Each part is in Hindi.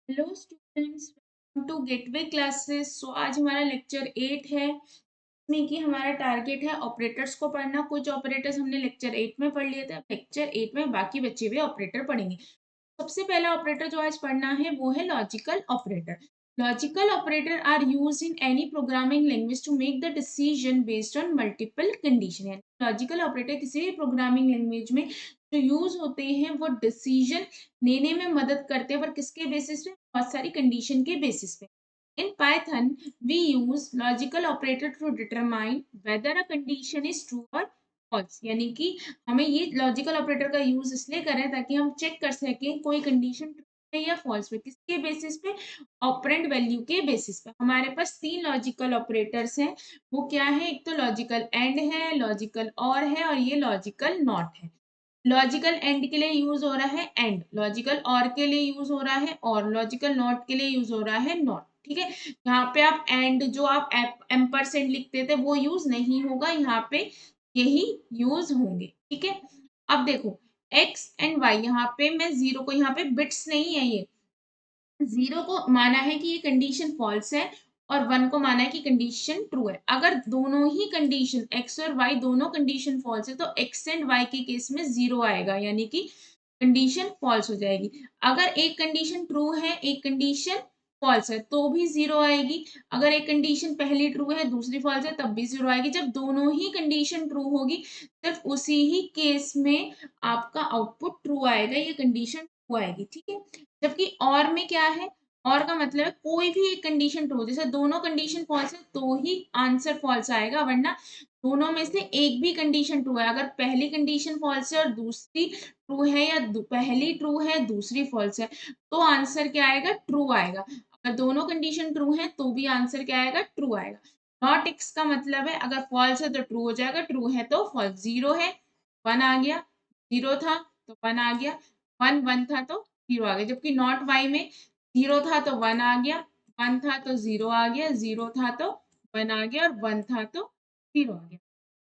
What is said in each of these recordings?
Hello students, welcome to Gateway Classes. आज हमारा लेक्चर 8 है, इसमें कि हमारा टारगेट है ऑपरेटर्स को पढ़ना। कुछ ऑपरेटर्स हमने लेक्चर 8 में पढ़ लिए थे, अब लेक्चर 8 में बाकी बचे हुए ऑपरेटर पढ़ेंगे। सबसे पहला ऑपरेटर जो आज पढ़ना है वो है logical operator. Logical operator are used in any programming language to make the decision based on multiple condition. यानी लॉजिकल ऑपरेटर किसी भी प्रोग्रामिंग लैंग्वेज में जो यूज होते हैं वो डिसीजन लेने में मदद करते हैं, पर किसके बेसिस पे? बहुत सारी कंडीशन के बेसिस पे। In Python we use logical operator to determine whether a condition is true और फॉल्स। यानी कि हमें ये लॉजिकल ऑपरेटर का यूज इसलिए करें ताकि हम चेक कर सकें कोई कंडीशन ट्रू है या फॉल्स पे। किसके बेसिस पे? ऑपरेंड वैल्यू के बेसिस पे। हमारे पास तीन लॉजिकल ऑपरेटर्स हैं। वो क्या है? एक तो लॉजिकल एंड है, लॉजिकल और ये लॉजिकल नॉट है। लॉजिकल एंड के लिए यूज हो रहा है एंड, लॉजिकल और के लिए यूज हो रहा है और, लॉजिकल नॉट के लिए यूज हो रहा है नॉट। ठीक है, यहाँ पे आप एंड जो आप एम्परसेंड लिखते थे वो यूज नहीं होगा, यहाँ पे यही यूज होंगे। ठीक है, अब देखो एक्स एंड वाई, यहाँ पे मैं जीरो को, यहाँ पे बिट्स नहीं है, ये जीरो को माना है कि ये कंडीशन फॉल्स है और वन को माना है कि कंडीशन ट्रू है। अगर दोनों ही कंडीशन एक्स और वाई दोनों कंडीशन फॉल्स है तो एक्स एंड वाई के केस में जीरो आएगा, यानी कि कंडीशन फॉल्स हो जाएगी। अगर एक कंडीशन ट्रू है एक कंडीशन फॉल्स है तो भी जीरो आएगी। अगर एक कंडीशन पहली ट्रू है दूसरी फॉल्स है तब भी जीरो आएगी। जब दोनों ही कंडीशन ट्रू होगी सिर्फ उसी ही केस में आपका आउटपुट ट्रू आएगा, ये कंडीशन ट्रू आएगी। ठीक है, जबकि और में क्या है? और का मतलब है कोई भी एक कंडीशन ट्रू, जैसे दोनों कंडीशन फॉल्स है तो ही आंसर फॉल्स आएगा, वरना दोनों में से एक भी कंडीशन ट्रू है, अगर पहली कंडीशन फॉल्स है और दूसरी ट्रू है, या पहली ट्रू है दूसरी फॉल्स है, तो आंसर क्या आएगा? ट्रू आएगा। अगर दोनों कंडीशन ट्रू है तो भी आंसर क्या आएगा? ट्रू आएगा। नॉट एक्स का मतलब है अगर फॉल्स है तो ट्रू हो जाएगा, ट्रू है तो फॉल्स। जीरो है, वन आ गया, जीरो था तो वन आ गया, वन वन था तो जीरो आ गया। जबकि नॉट वाई में जीरो था तो वन आ गया, वन था तो जीरो आ गया, जीरो था तो वन आ गया और वन था तो जीरो आ गया।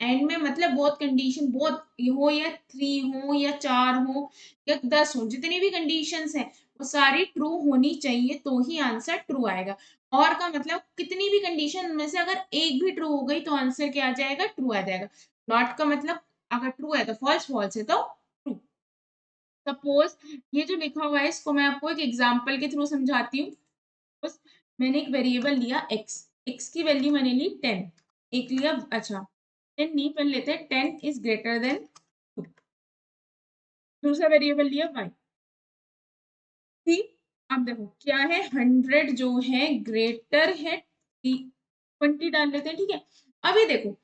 एंड में मतलब बहुत कंडीशन, बहुत हो या थ्री हो या चार हो या 10 हो, जितनी भी कंडीशंस हैं वो सारी ट्रू होनी चाहिए तो ही आंसर ट्रू आएगा। और का मतलब कितनी भी कंडीशन में से अगर एक भी ट्रू हो गई तो आंसर क्या आ जाएगा? ट्रू आ जाएगा। नॉट का मतलब अगर ट्रू है तो फॉल्स, फॉल्स है तो ट्रू। सपोज ये जो लिखा हुआ है इसको मैं आपको एक एग्जांपल के थ्रू समझाती हूँ। Suppose मैंने एक वेरिएबल लिया एक्स, एक्स की वैल्यू मैंने ली 10, एक लिया, अच्छा 10 नहीं, पहले लेते हैं 10 इज ग्रेटर देन 2। दूसरा वेरिएबल लिया वाई, ठीक। अब देखो क्या है, 100 जो है ग्रेटर है 20 डाल लेते हैं। ठीक है, अभी देखो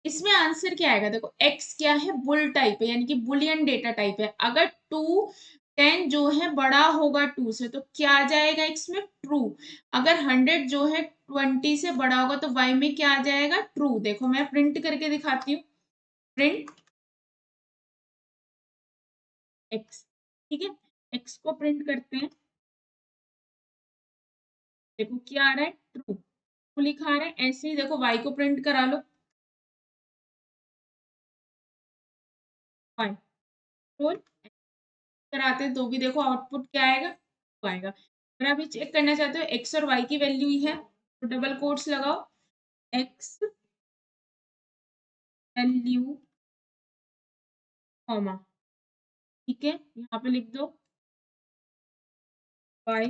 इसमें आंसर क्या आएगा? देखो एक्स क्या है? बुल टाइप है, यानी कि बुलियन डेटा टाइप है। अगर टू 10 जो है बड़ा होगा टू से तो क्या आ जाएगा एक्स में? ट्रू। अगर 100 जो है 20 से बड़ा होगा तो वाई में क्या आ जाएगा? ट्रू। देखो मैं प्रिंट करके दिखाती हूँ, प्रिंट एक्स। ठीक है, एक्स को प्रिंट करते हैं, देखो क्या आ रहा है? ट्रू। ट्रू लिखा आ रहा है। ऐसे ही देखो वाई को प्रिंट करा लो, वाई फोर कराते हैं तो भी देखो आउटपुट क्या आएगा? ट्रू आएगा। अगर आप ये चेक करना चाहते हो एक्स और वाई की वैल्यू ही है तो डबल कोट्स लगाओ, एक्स वैल्यू कॉमा, ठीक है, यहाँ पे लिख दो y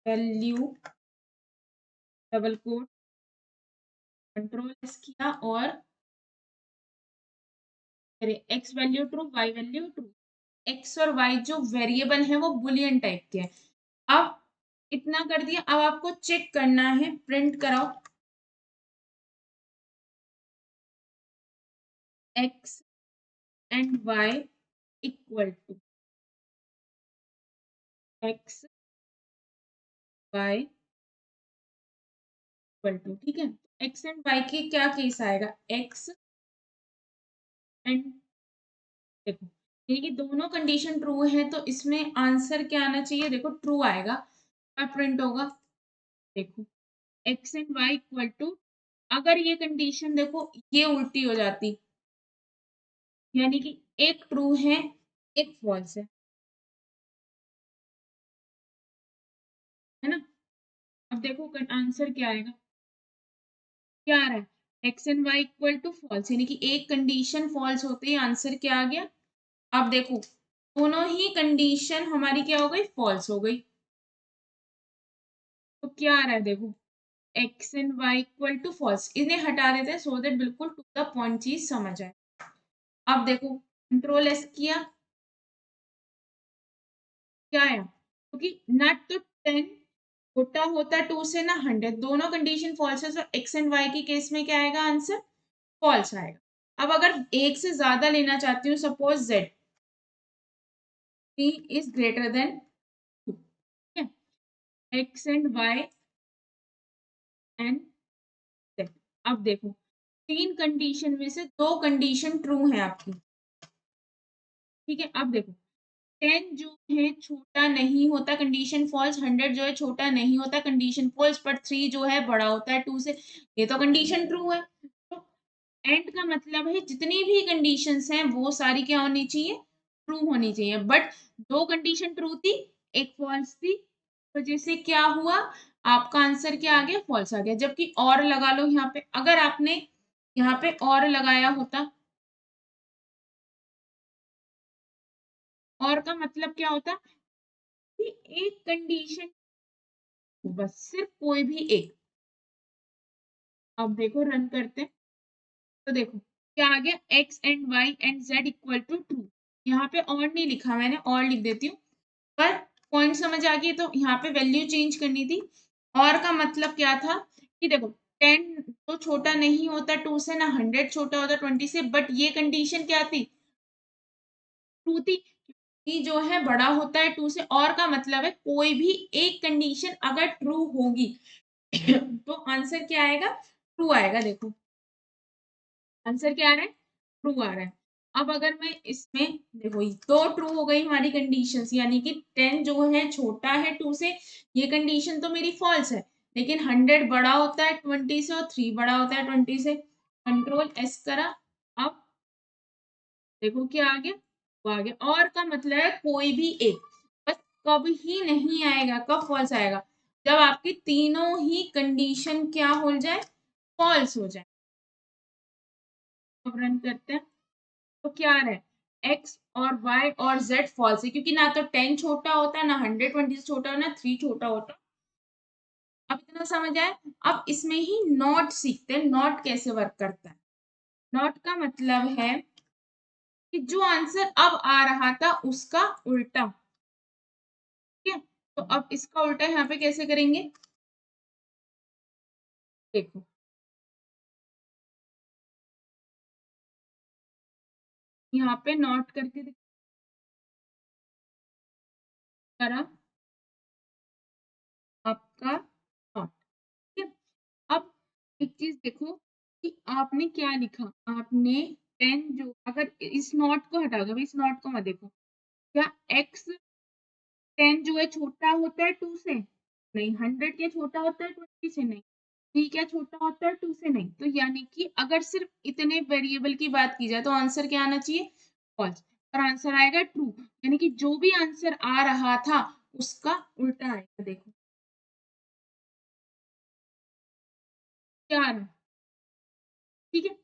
value double quote, control S किया और x value true, y value true. X और वाई जो वेरिएबल है वो बुलियन टाइप के हैं। अब इतना कर दिया, अब आपको चेक करना है, प्रिंट कराओ x and y equal to x y equal to, ठीक है। एक्स एंड वाई के क्या केस आएगा? एक्स एंड, देखो यानी कि दोनों कंडीशन ट्रू है तो इसमें आंसर क्या आना चाहिए? देखो ट्रू आएगा। क्या प्रिंट होगा? देखो x and y equal to, अगर ये कंडीशन देखो ये उल्टी हो जाती, यानी कि एक ट्रू है एक फॉल्स है ना, अब देखो आंसर क्या आएगा, क्या आ रहा है, x and y equal to false, यानी कि एक कंडीशन फॉल्स होते ही आंसर क्या आ गया। अब देखो दोनों ही कंडीशन हमारी क्या हो गई, फॉल्स हो गई। तो क्या आ रहा है देखो, x and y equal to false, इन्हें हटा देते हैं सो दैट बिल्कुल टू द पॉइंट चीज समझ आए। अब देखो कंट्रोल एस किया, क्या आया, क्योंकि ना तो 10 छोटा होता 2 से ना 100, दोनों कंडीशन फॉल्स है, तो एक्स एंड वाई के केस में क्या आएगा आंसर, फॉल्स आएगा। अब अगर एक से ज्यादा लेना चाहती हूँ, suppose z is greater than 2, ठीक है, x and y and z. अब देखो तीन कंडीशन में से दो कंडीशन ट्रू है आपकी, ठीक है। अब देखो 10 जो है छोटा नहीं होता, कंडीशन फॉल्स, 100 जो है छोटा नहीं होता, कंडीशन फॉल्स, पर 3 जो है बड़ा होता है 2 से, ये तो कंडीशन ट्रू है। तो एंड का मतलब है जितनी भी कंडीशंस हैं वो सारी क्या होनी चाहिए, ट्रू होनी चाहिए। बट दो कंडीशन ट्रू थी, एक फॉल्स थी, वजह से क्या हुआ, आपका आंसर क्या आ गया, फॉल्स आ गया। जबकि और लगा लो यहाँ पे, अगर आपने यहाँ पे और लगाया होता, और का मतलब क्या होता कि एक कंडीशन, बस सिर्फ कोई भी एक। अब देखो रन करते हैं, तो देखो क्या आ गया, x and y and z equal to true. यहाँ पे और नहीं लिखा मैंने, और लिख देती हूँ, पर पॉइंट समझ आ गई। तो यहाँ पे वैल्यू चेंज करनी थी। और का मतलब क्या था कि देखो 10 तो छोटा नहीं होता 2 से, ना 100 छोटा होता 20 से, बट ये कंडीशन क्या थी, ट्रू थी, कि जो है बड़ा होता है 2 से। और का मतलब है कोई भी एक कंडीशन अगर ट्रू होगी तो आंसर क्या आएगा, ट्रू आएगा। देखो आंसर क्या आ रहा है, ट्रू आ रहा है। अब अगर मैं इसमें देखो, दो ट्रू हो गई हमारी कंडीशंस, यानी कि 10 जो है छोटा है 2 से, ये कंडीशन तो मेरी फॉल्स है। लेकिन 100 बड़ा होता है 20 से, और 3 बड़ा होता है 20 से। कंट्रोल एस करा, अब देखो क्या आ गया, वो आ गया। और का मतलब है कोई भी एक, बस कब ही नहीं आएगा, कब फॉल्स आएगा, जब आपकी तीनों ही कंडीशन क्या हो जाए, फॉल्स हो जाए। अब रन करते हैं, तो क्या आ रहा है, एक्स और वाई और जेड फॉल्स है, क्योंकि ना तो 10 छोटा होता है, ना 120 से छोटा, ना 3 छोटा होता। अब इतना समझ आया। अब इसमें ही नॉट सीखते हैं, नॉट कैसे वर्क करता है। नॉट का मतलब है कि जो आंसर अब आ रहा था उसका उल्टा, ठीक है। तो अब इसका उल्टा यहाँ पे कैसे करेंगे, देखो यहाँ पे नॉट करके करा आपका नॉट, ठीक है। अब एक चीज देखो कि आपने क्या लिखा, आपने 10 जो, अगर इस नॉट को हटा दो, इस नॉट को मत देखो, क्या एक्स 10 जो है छोटा होता है 2 से, नहीं। 100 क्या छोटा होता है 20 से, नहीं। 3 क्या छोटा होता है 2 से, नहीं। तो यानी कि अगर सिर्फ इतने वेरिएबल की बात की जाए तो आंसर क्या आना चाहिए, फॉल्स। और आंसर आएगा ट्रू, यानी कि जो भी आंसर आ रहा था उसका उल्टा आएगा। देखो क्या आ रहा, ठीक है।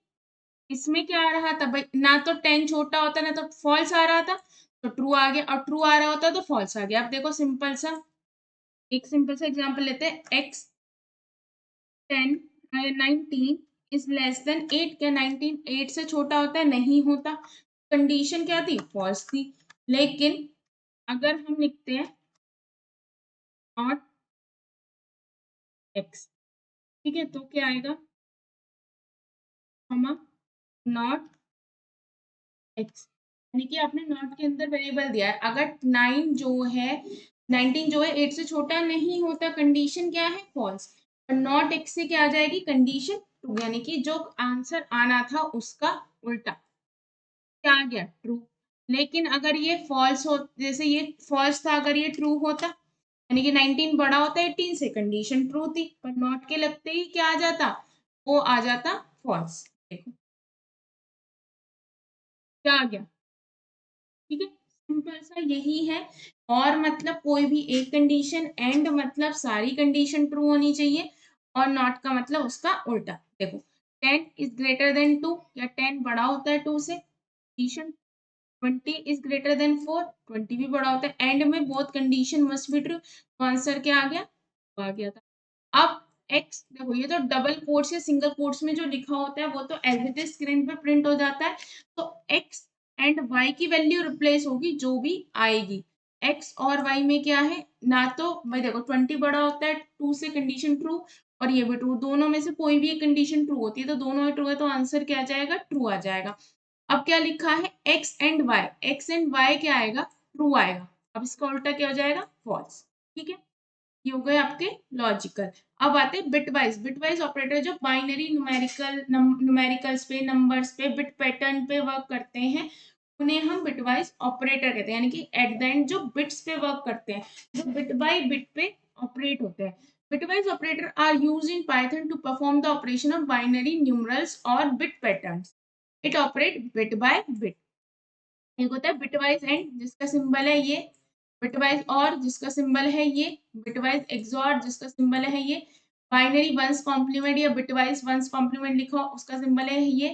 इसमें क्या आ रहा था भाई, ना तो 10 छोटा होता, ना तो फॉल्स आ रहा था, तो ट्रू आ गया। और ट्रू आ रहा होता तो फॉल्स आ गया। अब देखो सिंपल सा, एक सिंपल सा एग्जांपल लेते हैं, एक्स 10 19 इज लेस देन 8, क्या 19 8 से छोटा होता है, नहीं होता। कंडीशन क्या थी, फॉल्स थी। लेकिन अगर हम लिखते हैं नॉट एक्स, ठीक है, तो क्या आएगा, हम नॉट एक्स, यानी कि आपने नॉट के अंदर वेरिएबल दिया है। अगर 9 जो है 19 जो है 8 से छोटा नहीं होता, कंडीशन क्या है, फॉल्स। और नॉट एक्स से क्या आ जाएगी, कंडीशन ट्रू, यानी कि जो आंसर आना था उसका उल्टा क्या आ गया, ट्रू। लेकिन अगर ये फॉल्स हो, जैसे ये फॉल्स था, अगर ये ट्रू होता, यानी कि 19 बड़ा होता है 18 से, कंडीशन ट्रू थी, पर नॉट के लगते ही क्या आ जाता, वो आ जाता फॉल्स। देखो क्या आ गया, ठीक है। सिंपल सा यही है। और मतलब कोई भी एक कंडीशन, एंड मतलब सारी कंडीशन ट्रू होनी चाहिए, और नॉट का मतलब उसका उल्टा। देखो 10 इज ग्रेटर देन 2, या 10 बड़ा होता है 2 से, कंडीशन 20 इज ग्रेटर देन 4, 20 भी बड़ा होता है, एंड में both condition must be true, तो आंसर क्या आ गया? आ गया था। अब x देखो, ये तो डबल कोट्स या सिंगल कोट्स में जो लिखा होता है वो तो एज इट इज स्क्रीन पे प्रिंट हो जाता है, तो x एंड y की वैल्यू रिप्लेस होगी जो भी आएगी। x और y में क्या है ना, तो भाई देखो 20 बड़ा होता है 2 से, कंडीशन ट्रू, और ये भी ट्रू, दोनों में से कोई भी एक कंडीशन ट्रू होती है, तो दोनों में ट्रू है तो आंसर क्या आ जाएगा? ट्रू आ जाएगा। अब क्या लिखा है? x and y, x and y क्या आएगा? ट्रू आएगा। अब इसका उल्टा क्या हो जाएगा? फॉल्स। ठीक है, ये हो गए आपके लॉजिकल। अब आते हैं बिटवाइज। बिटवाइज ऑपरेटर जो बाइनरी न्यूमेरिकल्स पे, नंबर्स पे, बिट पैटर्न पे वर्क करते हैं, उन्हें हम बिटवाइज ऑपरेटर कहते हैं, यानी कि एट द एंड जो बिट्स पे वर्क करते हैं, जो बिट बाय बिट पे ऑपरेट होते हैं। Bitwise operator are use in Python to perform the operation of binary numerals और bit patterns. It operate bit by bit. एक होता है बिटवाइज एंड जिसका सिंबल है ये, बिटवाइज और जिसका सिंबल है ये, बिटवाइज एक्सॉर जिसका सिंबल है ये, बाइनरी वंस कॉम्प्लीमेंट या बिटवाइज वंस कॉम्प्लीमेंट लिखा हो उसका सिंबल है ये,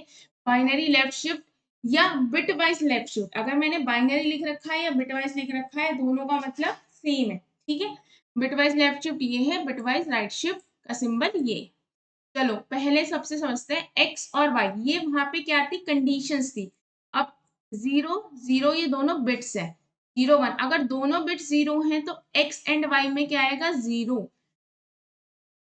बाइनरी लेफ्ट शिफ्ट या बिटवाइज लेफ्ट शिफ्ट। अगर मैंने बाइनरी लिख रखा है या बिटवाइज लिख रखा है, दोनों का मतलब सेम है। ठीक है, बिटवाइज लेफ्ट शिफ्ट ये है, बिटवाइज राइट शिफ्ट का सिंबल ये। चलो पहले सबसे समझते हैं एक्स और वाई, ये वहां पे क्या थी? कंडीशंस थी। अब जीरो जीरो ये दोनों बिट्स है, जीरो वन, अगर दोनों बिट्स जीरो हैं तो एक्स एंड वाई में क्या आएगा? जीरो।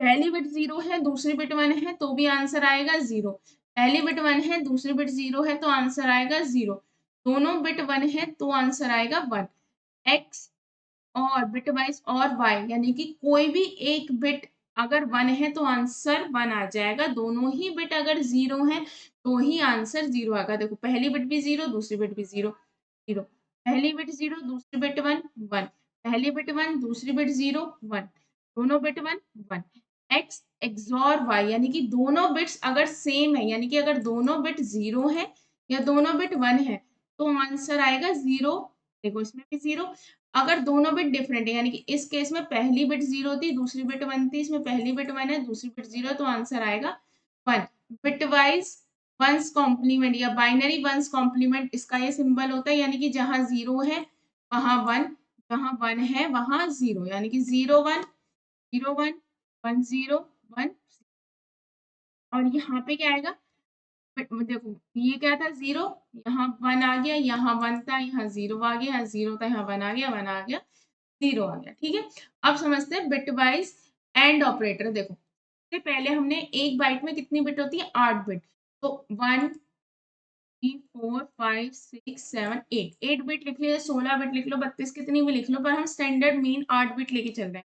पहली बिट जीरो है, दूसरी बिट वन है, तो भी आंसर आएगा जीरो। पहली बिट वन है, दूसरी बिट जीरो है, तो आंसर आएगा जीरो। दोनों बिट वन है तो आंसर आएगा वन। एक्स और बिट वाइज और वाई, यानी कि कोई भी एक बिट अगर वन है तो आंसर वन आ जाएगा, दोनों ही बिट अगर जीरो है तो ही आंसर जीरो आएगा। देखो पहली बिट भी जीरो, दूसरी बिट भी जीरो, जीरो। पहली बिट जीरो, दूसरी बिट वन, वन। पहली बिट वन, दूसरी बिट जीरो, वन। दोनों bit one, one. X XOR y, यानी कि दोनों बिट्स अगर सेम है, यानी कि अगर दोनों बिट जीरो है या दोनों बिट वन है, तो आंसर आएगा जीरो। देखो इसमें भी जीरो। अगर दोनों बिट डिफरेंट है, यानी कि इस केस में पहली बिट जीरो थी, दूसरी बिट वन थी, इसमें पहली बिट वन है, दूसरी बिट जीरो, तो आंसर आएगा वन। बिटवाइज वंस कॉम्प्लीमेंट या बाइनरी वंस कॉम्प्लीमेंट, इसका ये सिंबल होता है, यानी कि जहां जीरो है वहां वन, जहां वन है वहां जीरो, यानी कि zero one, zero one, one zero, one. और यहाँ पे क्या आएगा? देखो ये क्या था? जीरो, यहाँ वन आ गया, यहाँ वन था, यहाँ जीरो आ गया, यहाँ जीरो था, यहाँ वन आ गया, वन आ गया, जीरो आ गया। ठीक है, अब समझते हैं बिटवाइज एंड ऑपरेटर। देखो सबसे पहले हमने एक बाइट में कितनी बिट होती है? 8 बिट। तो 1 3 4 5 6 7 8, 8 बिट लिख लिया, 16 बिट लिख लो, 32 कितनी भी लिख लो, पर हम स्टैंडर्ड मीन 8 बिट लेके चल रहे हैं।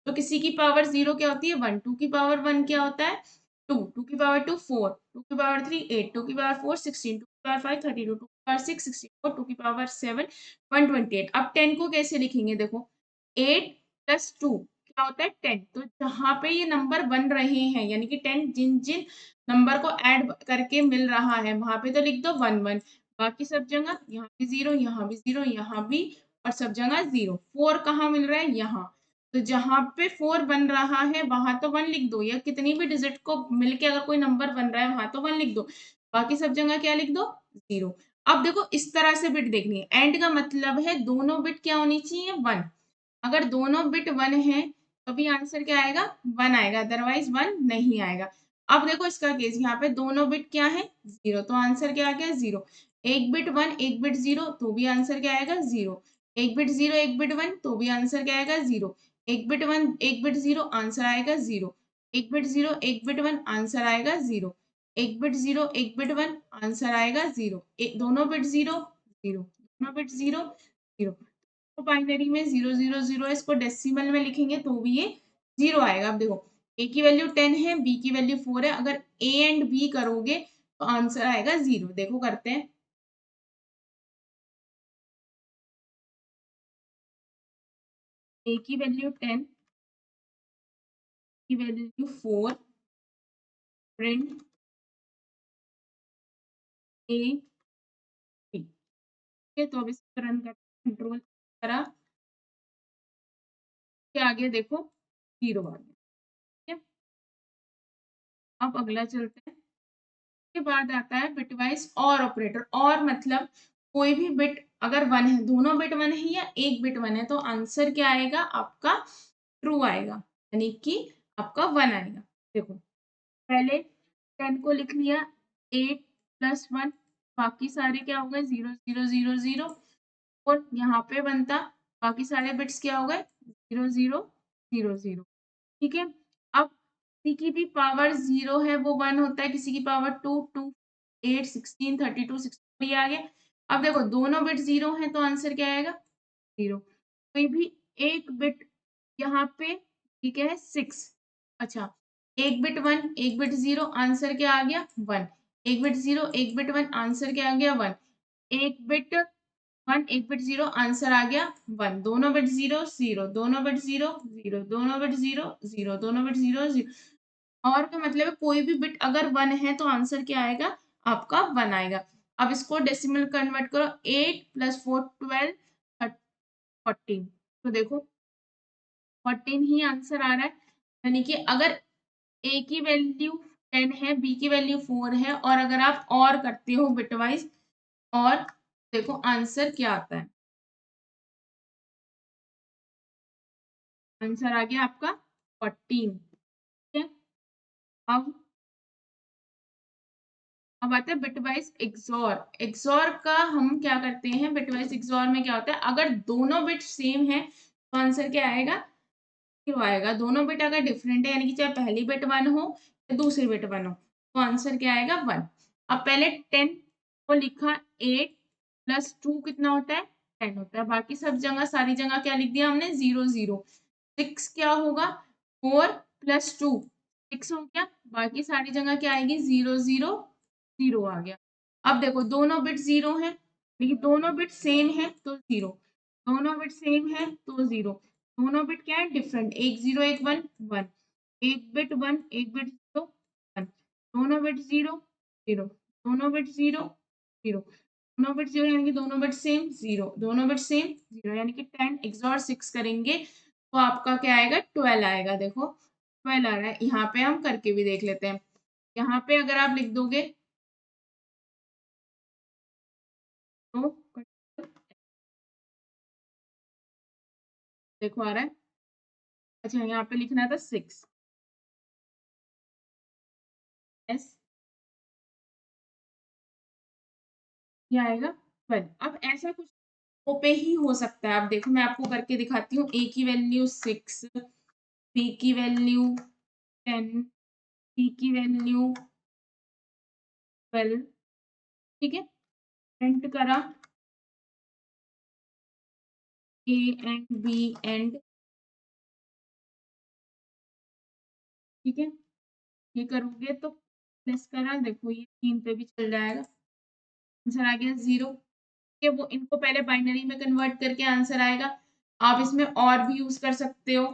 तो किसी की पावर जीरो क्या होती है? वन। टू की पावर वन क्या होता है? टू। टू की पावर टू फोर, टू की पावर थ्री एट, टू की पावर फोर 16, टू की पावर फाइव 32, टू की पावर सिक्स 64, टू की पावर सेवन 128। अब 10 को कैसे लिखेंगे? देखो 8 प्लस टू क्या होता है? 10। तो जहां पे ये नंबर बन रहे हैं, यानी कि 10 जिन जिन नंबर को ऐड करके मिल रहा है, वहां पे तो लिख दो वन वन। बाकी सब जगह यहाँ भी जीरो, यहाँ भी जीरो, यहाँ भी, और सब जगह जीरो। फोर कहाँ मिल रहा है? यहाँ। तो जहां पे फोर बन रहा है वहां तो वन लिख दो, या कितनी भी डिजिट को मिलके अगर कोई नंबर बन रहा है वहां तो वन लिख दो। बाकी सब जगह क्या लिख दो? जीरो। अब देखो इस तरह से बिट देखनी है, एंड का मतलब है दोनों बिट क्या होनी चाहिए? वन। अगर दोनों बिट वन है तो भी आंसर क्या आएगा? वन आएगा, अदरवाइज वन नहीं आएगा। अब देखो इसका केस, यहाँ पे दोनों बिट क्या है? जीरो, तो आंसर क्या आ गया? जीरो। एक बिट वन, एक बिट जीरो, तो भी आंसर क्या आएगा? जीरो। एक बिट जीरो, एक बिट वन, तो भी आंसर क्या आएगा? जीरो। एक बिट वन, एक बिट जीरो, आंसर आएगा जीरो। एक बिट जीरो, एक बिट वन, आंसर आएगा जीरो। एक बिट जीरो, एक बिट वन, आंसर आएगा जीरो। दोनों बिट जीरो, जीरो, दोनों बिट जीरो, जीरो। तो बाइनरी में जीरो जीरो जीरो, इसको डेसिमल में लिखेंगे तो भी ये जीरो आएगा। अब देखो ए की वैल्यू 10 है, बी की वैल्यू 4 है, अगर ए एंड बी करोगे तो आंसर आएगा जीरो। देखो करते हैं। ए की वैल्यू 10, की वैल्यू 4, प्रिंट ए बी। ठीक है, तो अब इसको रन कर, कंट्रोल करा, क्या आ गया देखो, 0 आ गया। ठीक है, अब अगला चलते हैं। के बाद आता है बिटवाइज और ऑपरेटर। और मतलब कोई भी बिट अगर वन है, दोनों बिट वन है या एक बिट वन है, तो आंसर क्या आएगा आपका, ट्रू आएगा, यानी कि आपका वन आएगा। देखो पहले 10 को लिख लिया, 8 प्लस 1, बाकी सारे क्या हो गए, 0 0 0 0, और यहाँ पे बनता बाकी सारे बिट्स क्या हो गए, 0 0 0 0। ठीक है, अब किसी की भी पावर 0 है वो 1 होता है, किसी की पावर 2 2 8 16 32 63 आ गया। अब देखो दोनों बिट 0 हैं तो आंसर क्या आएगा, 0। कोई भी एक बिट यहाँ पे, ठीक है, 6। अच्छा, एक बिट 1 एक बिट 0, आंसर क्या आ गया, 1। एक बिट 0 एक बिट 1, आंसर क्या आ गया, 1। एक बिट 1 एक बिट 0, आंसर आ गया 1। दोनों बिट 0 0, दोनों बिट 0 0, दोनों बिट 0 0, दोनों बिट 0 0। और का मतलब है कोई भी बिट अगर 1 है तो आंसर क्या आएगा, आपका 1 आएगा। अब इसको डेसिमल कन्वर्ट करो, 8 प्लस 4 12 14। तो देखो 14 ही आंसर आ रहा है, यानी कि अगर ए की वैल्यू 10 है, बी की वैल्यू 4 है, और अगर आप और करते हो बिटवाइज, और देखो आंसर क्या आता है, आंसर आ गया आपका 14। ठीक है, अब अब आता है बिटवाइज एक्सॉर। एक्सॉर का हम क्या करते हैं, बिटवाइज एक्सॉर में क्या होता है, अगर दोनों बिट सेम है तो आंसर क्या आएगा, जीरो आएगा। दोनों बिट अगर डिफरेंट है, यानी कि चाहे पहली बिट 1 हो या दूसरी बिट 1 हो, तो आंसर क्या आएगा, 1। अब पहले 10 को लिखा, 8 प्लस 2 कितना होता है, 10 होता है। बाकी सब जगह सारी जगह क्या लिख दिया हमने, 0 0। 6 क्या होगा, 4 प्लस 2 6 हो गया। बाकी सारी जगह क्या आएगी, 0 0 0 आ गया। अब देखो दोनों बिट 0 है, लेकिन दोनों बिट सेम है तो 0, दोनों बिट सेम है तो 0, दोनों बिट क्या है, डिफरेंट, एक 0 एक 1 1, एक बिट 1 एक बिट 0 1, दोनों बिट 0 0, दोनों बिट 0 0, दोनों बिट 0 यानी कि दोनों बिट सेम 0, दोनों बिट सेम 0, यानी कि 10 एक्सॉर 6 करेंगे तो आपका क्या आएगा, 12 आएगा। देखो 12 आ रहा है, यहाँ पे हम करके भी देख लेते हैं। यहाँ पे अगर आप लिख दोगे तो देखो आ रहा है। अच्छा, यहाँ पे लिखना था 6 एस, ये आएगा 12। अब ऐसा कुछ ओ पे ही हो सकता है। अब देखो मैं आपको करके दिखाती हूँ, ए की वैल्यू 6, बी की वैल्यू 10, सी की वैल्यू 12। ठीक है, प्रिंट करा ए एंड बी एंड, ठीक है, ये करोगे तो प्लस करा, देखो ये 3 पे भी चल जाएगा, आंसर आ गया 0। ठीक है, वो इनको पहले बाइनरी में कन्वर्ट करके आंसर आएगा। आप इसमें और भी यूज कर सकते हो,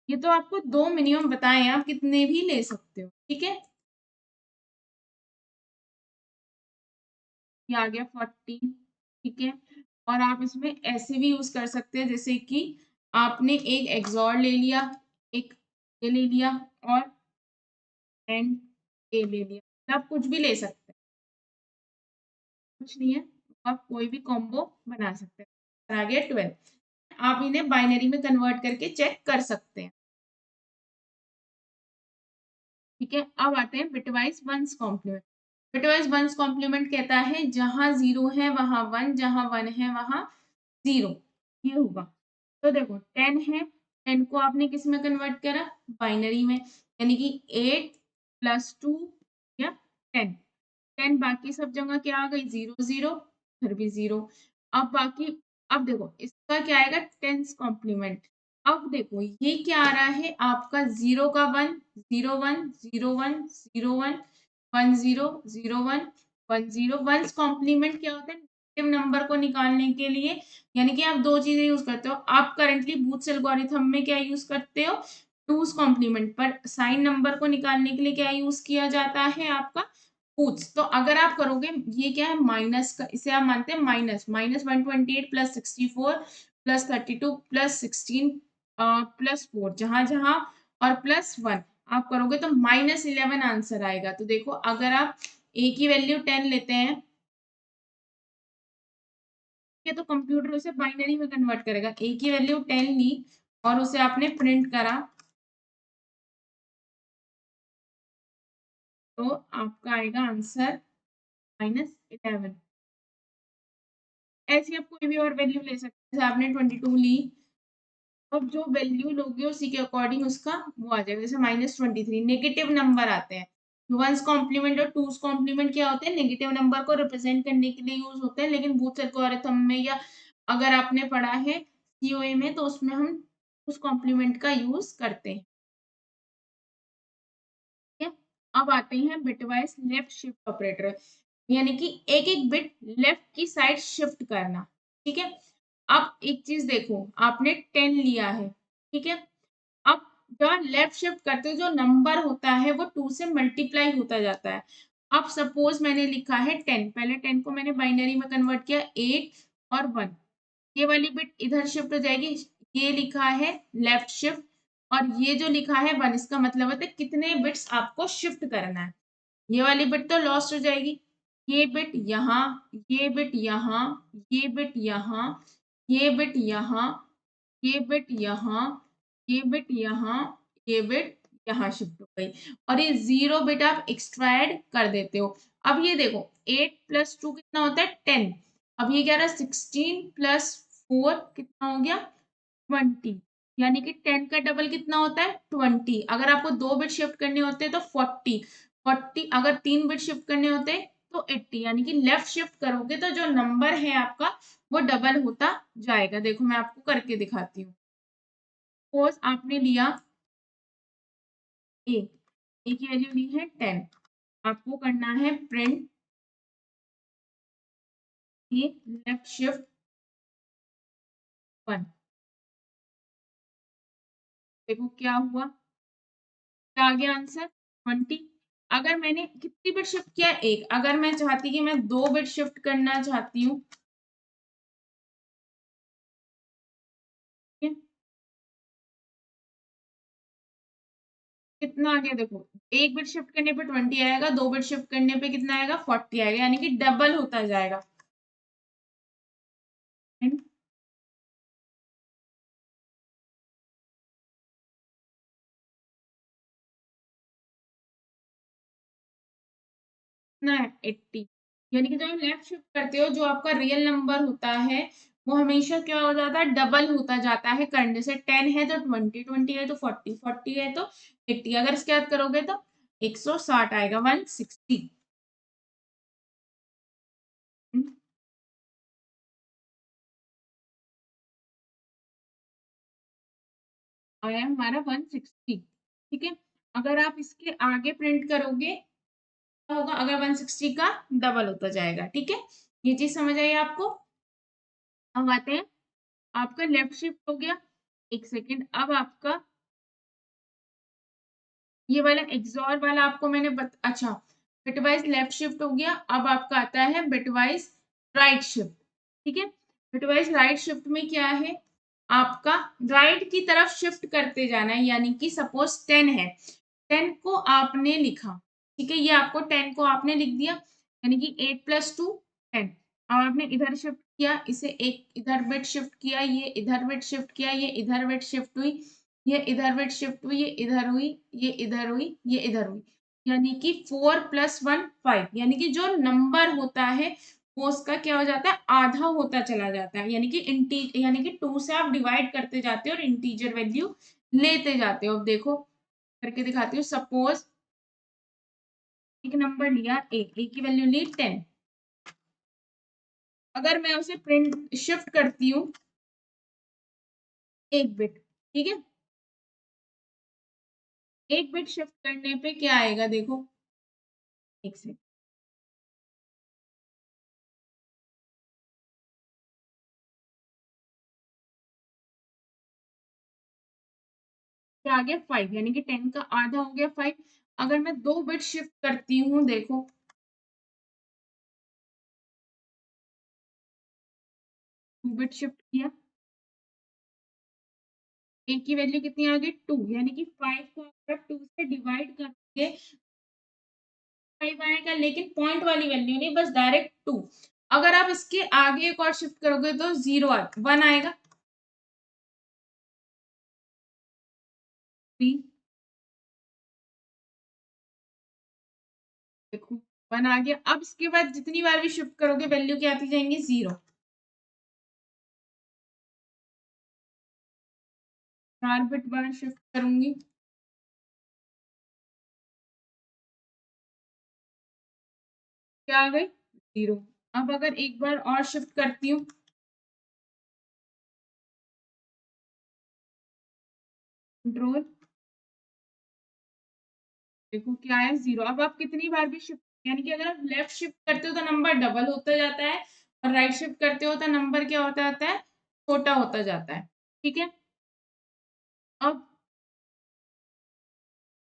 ये तो आपको 2 मिनिमम बताए हैं, आप कितने भी ले सकते हो। ठीक है, ये आ गया 14। ठीक है, और आप इसमें ऐसे भी यूज कर सकते हैं, जैसे कि आपने एक एक्सॉर ले लिया, एक ये ले लिया, और एंड ए ले लिया, आप कुछ भी ले सकते हैं, कुछ नहीं है, आप कोई भी कॉम्बो बना सकते हैं। आ गया 12। आप इन्हें बाइनरी में कन्वर्ट करके चेक कर सकते हैं। ठीक है, अब आते हैं bitwise one's complement. Bitwise one's complement कहता है जहां 0 है वहां 1, जहां 1 है वहां 0, ये होगा। तो देखो 10 है, 10 को आपने किस में कन्वर्ट करा, बाइनरी में, यानी कि 8 प्लस 2 या 10। 10 बाकी सब जगह क्या आ गई, 0 0, फिर भी 0। अब बाकी, अब देखो इसका क्या आएगा, टेंस कॉम्प्लीमेंट। अब देखो ये क्या आ रहा है आपका, 0 का 1 0 1 0 1 0 1 1 0 0 1 1 0। वंस कॉम्प्लीमेंट क्या होता है, नेगेटिव नंबर को निकालने के लिए, यानी कि आप दो चीजें यूज करते हो। आप करंटली बूथ्स एल्गोरिथम में क्या यूज करते हो, टूज कॉम्प्लीमेंट, पर साइन नंबर को निकालने के लिए क्या यूज किया जाता है आपका, पूछ। तो अगर आप करोगे, ये क्या है, माइनस का, इसे आप मानते हैं माइनस, -128 + 64 +32 +16 +4 जहां जहां और +1 आप करोगे तो -11 आंसर आएगा। तो देखो अगर आप ए की वैल्यू 10 लेते हैं ये तो कंप्यूटर उसे बाइनरी में कन्वर्ट करेगा। ए की वैल्यू 10 ली और उसे आपने प्रिंट करा तो आपका आएगा आंसर -11। ऐसे आप कोई भी और वैल्यू ले सकते हैं। जैसे आपने 22 ली, अब जो वैल्यू लोगे उसी के अकॉर्डिंग उसका वो आ जाएगा। जैसे -23 नेगेटिव नंबर आते हैं। वंस कॉम्प्लीमेंट और टूस कॉम्प्लीमेंट क्या होते हैं? नेगेटिव नंबर को रिप्रेजेंट करने के लिए यूज होते हैं। लेकिन बूथ एल्गोरिथम में या अगर आपने पढ़ा है सीओए में तो उसमें हम उस कॉम्प्लीमेंट का यूज करते हैं। ठीक है, अब आते हैं बिटवाइज लेफ्ट शिफ्ट ऑपरेटर, यानी कि एक एक बिट लेफ्ट की साइड शिफ्ट करना। ठीक है, अब एक चीज देखो, आपने 10 लिया है, ठीक है, अब जब लेफ्ट शिफ्ट करते हो जो नंबर होता है वो 2 से मल्टीप्लाई होता जाता है। अब सपोज मैंने लिखा है 10, पहले 10 को मैंने बाइनरी में कन्वर्ट किया 8 और 1, ये वाली बिट इधर शिफ्ट हो जाएगी। ये लिखा है लेफ्ट शिफ्ट और ये जो लिखा है 1, इसका मतलब होता है कितने बिट्स आपको शिफ्ट करना है। ये वाली बिट तो लॉस्ट हो जाएगी। ये बिट यहाँ, ये बिट यहाँ, ये बिट यहाँ, ये बिट यहाँ, ये बिट यहाँ, ये बिट यहाँ, ये बिट यहाँ शिफ्ट हो गई और ये 0 बिट आप एक्स्ट्रा ऐड कर देते हो। अब ये देखो 8 + 2 कितना होता है 10। अब ये क्या रहा 16 + 4 कितना हो गया 20, यानी कि 10 का डबल कितना होता है 20। अगर आपको 2 बिट शिफ्ट करने होते हैं तो 40 अगर 3 बिट शिफ्ट करने होते हैं तो 80, यानी कि लेफ्ट शिफ्ट करोगे तो जो नंबर है आपका वो डबल होता जाएगा। देखो मैं आपको करके दिखाती हूँ। सपोज आपने लिया ए, ए की वैल्यू ली है 10, आपको करना है प्रिंट ए लेफ्ट शिफ्ट 1। देखो क्या हुआ, क्या आ गया आंसर 20। अगर मैंने कितनी बिट शिफ्ट किया एक, अगर मैं चाहती कि मैं 2 बिट शिफ्ट करना चाहती हूँ, ठीक है, कितना आ गया देखो, एक बिट शिफ्ट करने पे 20 आएगा, 2 बिट शिफ्ट करने पे कितना आएगा 40 आएगा, यानी कि डबल होता जाएगा। कितना है 80, यानी कि जब आप लेफ्ट शिफ्ट करते हो जो आपका रियल नंबर होता है वो हमेशा क्या हो जाता है डबल होता जाता है करने से। 10 है तो 20, 20 है तो 40, 40 है तो 80, अगर इसके बाद करोगे तो 160 आएगा 160। आया हमारा 160। ठीक है, अगर आप इसके आगे प्रिंट करोगे क्या होगा, अगर 160 का डबल होता जाएगा। ठीक है, ये चीज समझ आई आपको। अब आते हैं, आपका लेफ्ट शिफ्ट हो गया, एक सेकेंड, अब आपका ये वाला एक्सॉर वाला आपको मैंने अच्छा, बिटवाइज लेफ्ट शिफ्ट हो गया। अब आपका आता है बिटवाइज राइट शिफ्ट। ठीक है, बिटवाइज राइट शिफ्ट में क्या है, आपका राइट की तरफ शिफ्ट करते जाना है। यानी कि सपोज 10 है, 10 को आपने लिखा, ठीक है, ये आपको 10 को आपने लिख दिया, यानी कि 8 + 2 10। अब आपने इधर शिफ्ट किया, इसे एक इधर बिट शिफ्ट किया, ये इधर बिट शिफ्ट किया, ये इधर बिट शिफ्ट हुई, ये इधर बिट शिफ्ट हुई, ये इधर हुई, ये इधर हुई, ये इधर हुई, यानी कि 4 + 1 5, यानी कि जो नंबर होता है वो उसका क्या हो जाता है आधा होता चला जाता है। यानी कि यानी कि 2 से आप डिवाइड करते जाते हो और इंटीजर वैल्यू लेते जाते हो। अब देखो करके दिखाती हूँ। सपोज एक नंबर लिया ए की वैल्यू ली 10, अगर मैं उसे प्रिंट शिफ्ट करती हूँ एक बिट, ठीक है, एक बिट शिफ्ट करने पे क्या आएगा देखो, एक से क्या आ गया 5, यानी कि 10 का आधा हो गया 5। अगर मैं 2 बिट शिफ्ट करती हूँ देखो, 2 बिट शिफ्ट किया, ए की वैल्यू कितनी आ गई 2, यानी कि 5 को अगर आप 2 से डिवाइड करोगे 5 आएगा, लेकिन पॉइंट वाली वैल्यू नहीं, बस डायरेक्ट 2। अगर आप इसके आगे एक और शिफ्ट करोगे तो 0 1 आएगा, 3 देखो 1 आ गया। अब इसके बाद जितनी बार भी शिफ्ट करोगे वैल्यू क्या आती जाएंगी 0। 4 बिट बार शिफ्ट करूंगी, क्या आ गई 0। अब अगर एक बार और शिफ्ट करती हूँ, कंट्रोल, देखो क्या है 0। अब आप कितनी बार भी शिफ्ट, यानी कि अगर आप लेफ्ट शिफ्ट करते हो तो नंबर डबल होता जाता है, और राइट शिफ्ट करते हो तो नंबर क्या होता जाता है, छोटा होता जाता है। ठीक है, अब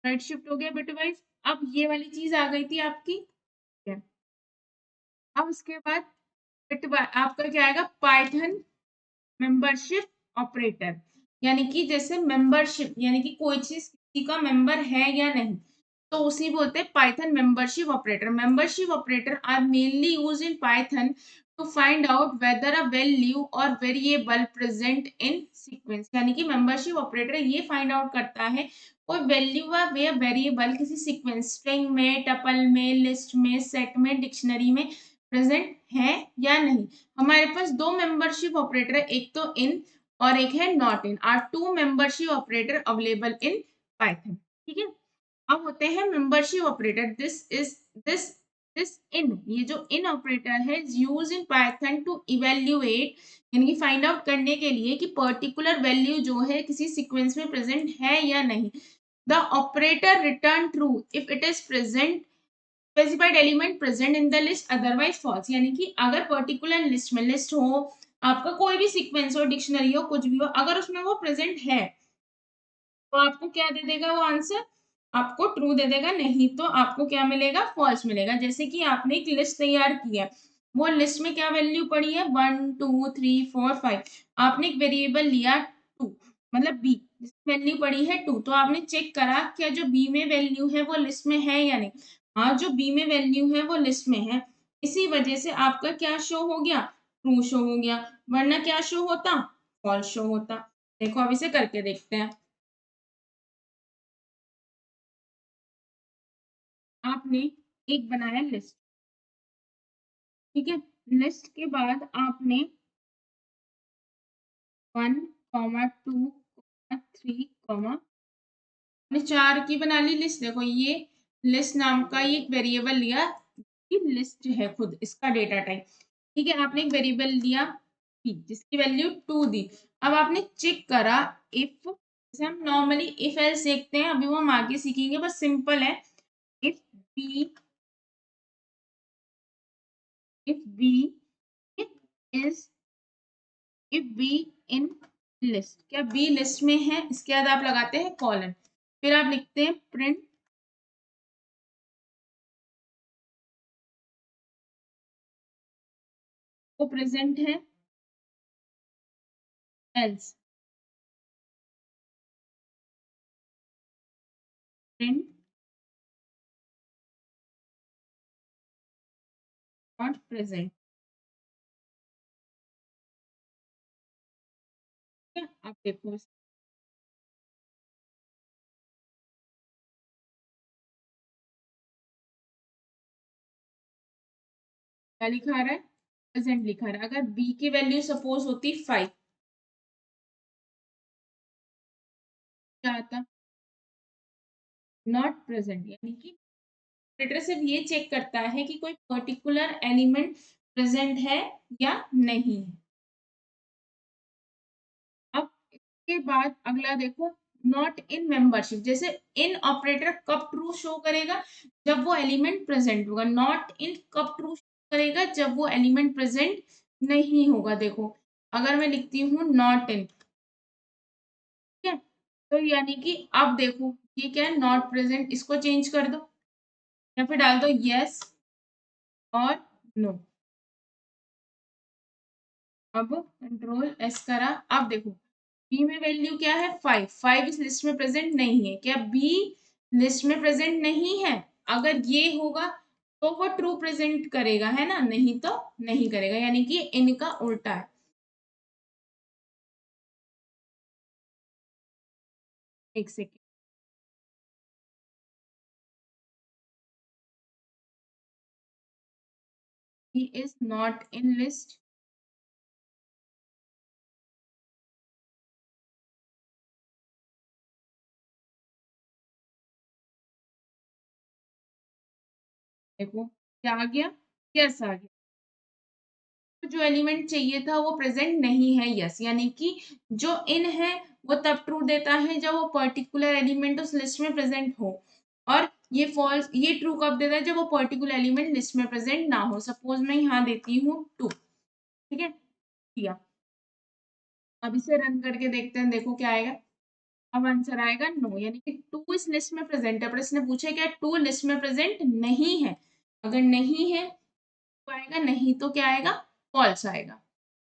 राइट शिफ्ट हो गया बिट वाइज। अब ये वाली चीज आ गई थी आपकी, ठीक है। अब उसके बाद आपका क्या आएगा, पाइथन मेंबरशिप ऑपरेटर, यानी कि जैसे मेंबरशिप यानी कि कोई चीज किसी का मेंबर है या नहीं, तो उसी बोलते हैं Python membership operator. Membership operator are mainly use in Python to find out whether a value और वेरिएबल प्रेजेंट इन सीक्वेंस, यानी कि मेंबरशिप ऑपरेटर ये फाइंड आउट करता है कोई वैल्यू या वेरिएबल किसी सीक्वेंस, स्ट्रिंग में, टपल में, लिस्ट में, सेट में, डिक्शनरी में प्रेजेंट है या नहीं। हमारे पास दो मेंबरशिप ऑपरेटर है, एक तो इन और एक है not in, are two membership operator available in Python. ठीक है, अब होते हैं membership operator. This this in, ये जो इन ऑपरेटर है use in Python to evaluate, यानी कि फाइंड आउट करने के लिए कि पर्टिकुलर वैल्यू जो है किसी सीक्वेंस में प्रेजेंट है या नहीं। The operator return true if it is present, specified element present in the list, otherwise false, यानी कि अगर पर्टिकुलर लिस्ट में, लिस्ट हो आपका कोई भी सीक्वेंस हो, डिक्शनरी हो, कुछ भी हो, अगर उसमें वो प्रेजेंट है तो आपको क्या दे देगा वो आंसर, आपको ट्रू दे देगा, नहीं तो आपको क्या मिलेगा, फॉल्स मिलेगा। जैसे कि आपने एक लिस्ट तैयार की है, वो लिस्ट में क्या वैल्यू पड़ी है 1 2 3 4 5, आपने एक वेरिएबल लिया 2, मतलब बी, जिसकी वैल्यू पड़ी है 2, तो आपने चेक करा क्या जो बी में वैल्यू है वो लिस्ट में है या नहीं। हाँ, जो बी में वैल्यू है वो लिस्ट में है, इसी वजह से आपका क्या शो हो गया, ट्रू शो हो गया, वरना क्या शो होता, फॉल्स शो होता। देखो अब इसे करके देखते हैं। आपने एक बनाया लिस्ट, ठीक है, लिस्ट के बाद आपने 1 2 3 आपने 4 की बना ली लिस्ट। देखो ये लिस्ट नाम का ये एक वेरिएबल लिया, कि लिस्ट है खुद इसका डेटा टाइप, ठीक है। आपने एक वेरिएबल लिया p जिसकी वैल्यू 2 दी। अब आपने चेक करा इफ, जैसे हम नॉर्मली इफ एल्स देखते हैं, अभी वो हम आगे सीखेंगे, बस सिंपल है। If b, if b is, if be in list, क्या बी लिस्ट में है, इसके बाद आप लगाते हैं कॉलन, फिर आप लिखते हैं प्रिंट वो प्रेजेंट है, एल्स प्रिंट नॉट प्रेजेंट। ठीक है, आप देखो क्या लिखा रहा है, प्रेजेंट लिखा रहा है। अगर बी की वैल्यू सपोज होती 5, क्या आता, नॉट प्रेजेंट, यानी कि ऑपरेटर सिर्फ ये चेक करता है कि कोई पर्टिकुलर एलिमेंट प्रेजेंट है या नहीं है। अब इसके बाद अगला देखो, नॉट इन मेंबरशिप। जैसे इन ऑपरेटर कब ट्रू शो करेगा, जब वो एलिमेंट प्रेजेंट होगा। नॉट इन कब ट्रू शो करेगा, जब वो एलिमेंट प्रेजेंट नहीं होगा। देखो अगर मैं लिखती हूँ नॉट इन, ठीक है, तो यानी कि अब देखो ये क्या है, नॉट प्रेजेंट, इसको चेंज कर दो या फिर डाल दो यस और नो। अब कंट्रोल एस करा, अब देखो बी में वैल्यू क्या है 5, 5 इस लिस्ट में प्रेजेंट नहीं है, क्या बी लिस्ट में प्रेजेंट नहीं है? अगर ये होगा तो वो ट्रू प्रेजेंट करेगा, है ना, नहीं तो नहीं करेगा, यानी कि इनका उल्टा है। एक second, he is not in list। देखो क्या आ गया, यस आ गया। तो जो एलिमेंट चाहिए था वो प्रेजेंट नहीं है, यस, यानी कि जो इन है वो तब ट्रू देता है जब वो पर्टिकुलर एलिमेंट उस लिस्ट में प्रेजेंट हो, और ये फॉल्स, ये ट्रू कब देता है, जब वो पर्टिकुलर एलिमेंट लिस्ट में प्रेजेंट ना हो। सपोज मैं यहाँ देती हूँ 2, ठीक है, दिया। अब इसे रन करके देखते हैं, देखो क्या आएगा। अब आंसर आएगा नो, यानी कि 2 इस लिस्ट में प्रेजेंट है, पर इसने पूछा क्या 2 लिस्ट में प्रेजेंट नहीं है। अगर नहीं है तो आएगा, नहीं तो क्या आएगा, फॉल्स आएगा।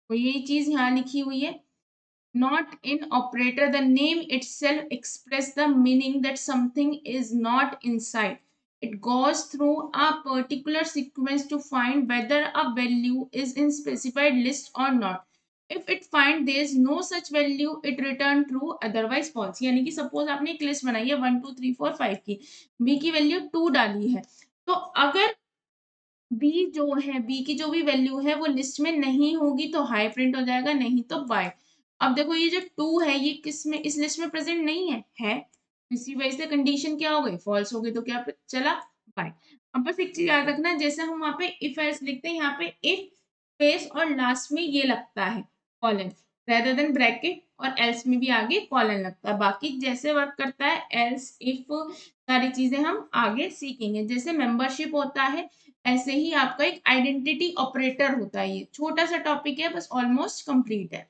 तो यही चीज यहाँ लिखी हुई है। Not in operator, the name itself express the meaning that something is not inside. It goes through a particular sequence to find whether a value is in specified list or not. If it find there is no such value, it return true, otherwise false। यानी कि सपोज आपने एक लिस्ट बनाई है 1 2 3 4 5 की, बी की वैल्यू 2 डाली है, तो अगर बी जो है, बी की जो भी वैल्यू है वो लिस्ट में नहीं होगी तो हाई प्रिंट हो जाएगा, नहीं तो बाय। अब देखो ये जो 2 है ये किस में, इस लिस्ट में प्रेजेंट नहीं है, इसी वजह से कंडीशन क्या हो गई, फॉल्स हो गई, तो क्या चला, बाय। अब बस एक चीज याद रखना, जैसे हम वहां पे इफ एल्स लिखते हैं, यहाँ पे इफ स्पेस और लास्ट में ये लगता है कॉलन, रेदर देन ब्रैकेट, और एल्स में भी आगे कॉलन लगता है। बाकी जैसे वर्क करता है एल्स इफ, सारी चीजें हम आगे सीखेंगे। जैसे मेंबरशिप होता है, ऐसे ही आपका एक आइडेंटिटी ऑपरेटर होता है। ये छोटा सा टॉपिक है, बस ऑलमोस्ट कंप्लीट है।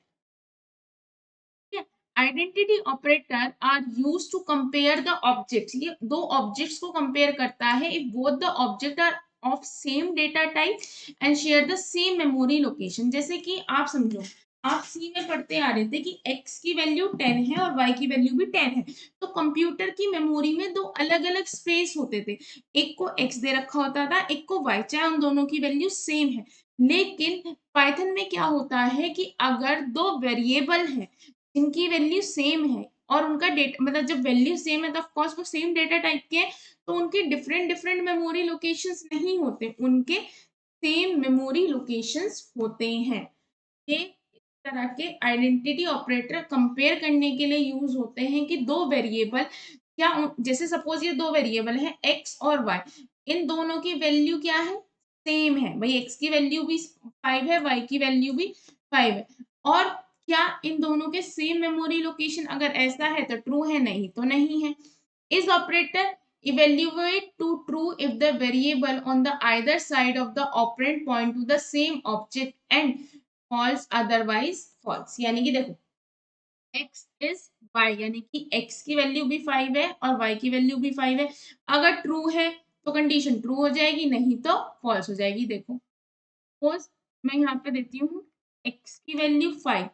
Identity operator are use to compare the objects, ये दो ऑब्जेक्ट्स को कंपेयर करता है if both the object are of same data type and share the same memory location. जैसे कि आप समझो, आप सी में पढ़ते आ रहे थे कि x की वैल्यू 10 है और y की वैल्यू भी 10 है, तो कंप्यूटर की मेमोरी में दो अलग अलग स्पेस होते थे, एक को x दे रखा होता था, एक को y, चाहे उन दोनों की वैल्यू सेम है। लेकिन पाइथन में क्या होता है कि अगर दो वेरिएबल हैं जिनकी वैल्यू सेम है और उनका डेटा, मतलब जब वैल्यू सेम है तो ऑफ कोर्स वो सेम डेटा टाइप के हैं, तो उनके डिफरेंट डिफरेंट मेमोरी लोकेशंस नहीं होते, उनके सेम मेमोरी लोकेशंस होते हैं। ये इस तरह के आइडेंटिटी ऑपरेटर कंपेयर करने के लिए यूज होते हैं कि दो वेरिएबल, क्या जैसे सपोज ये दो वेरिएबल हैं एक्स और वाई, इन दोनों की वैल्यू क्या है, सेम है, भाई एक्स की वैल्यू भी 5 है, वाई की वैल्यू भी 5 है, और क्या इन दोनों के सेम मेमोरी लोकेशन, अगर ऐसा है तो ट्रू है, नहीं तो नहीं है। इस operator evaluate to true if the variable on the either side of the operand point to the same object and false otherwise false। यानी कि देखो x is y, यानी कि x की वैल्यू भी 5 है और y की वैल्यू भी 5 है, अगर ट्रू है तो कंडीशन ट्रू हो जाएगी, नहीं तो फॉल्स हो जाएगी। देखो सपोज मैं यहाँ पे देती हूँ x की वैल्यू 5,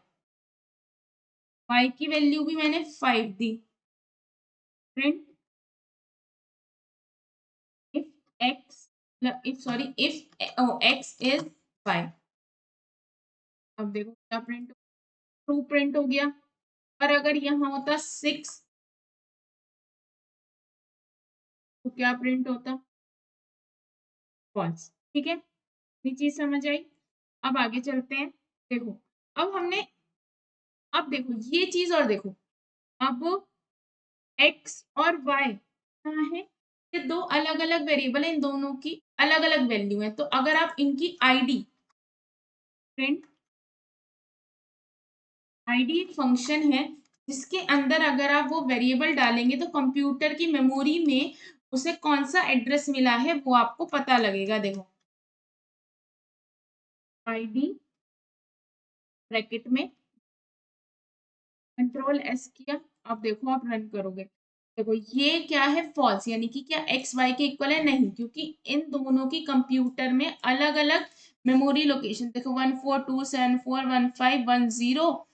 y की वैल्यू भी मैंने 5 दी, print if x, if sorry if x is 5। अब देखो क्या प्रिंट, ट्रू प्रिंट हो गया। पर अगर यहाँ होता 6 तो क्या प्रिंट होता, फॉल्स। ठीक है, ये चीज समझ आई। अब आगे चलते हैं, देखो अब हमने, अब देखो ये चीज और देखो, अब x और y कहाँ है, ये दो अलग अलग वेरिएबल है, इन दोनों की अलग अलग वैल्यू है, तो अगर आप इनकी आईडी, प्रिंट आईडी एक फंक्शन है जिसके अंदर अगर आप वो वेरिएबल डालेंगे तो कंप्यूटर की मेमोरी में उसे कौन सा एड्रेस मिला है वो आपको पता लगेगा। देखो आईडी ब्रैकेट में कंट्रोल एस किया, अब देखो आप रन करोगे, देखो ये क्या है, फॉल्स, यानी कि क्या एक्स वाई के इक्वल है, नहीं, क्योंकि इन दोनों की कंप्यूटर में अलग अलग मेमोरी लोकेशन, देखो 14274151 0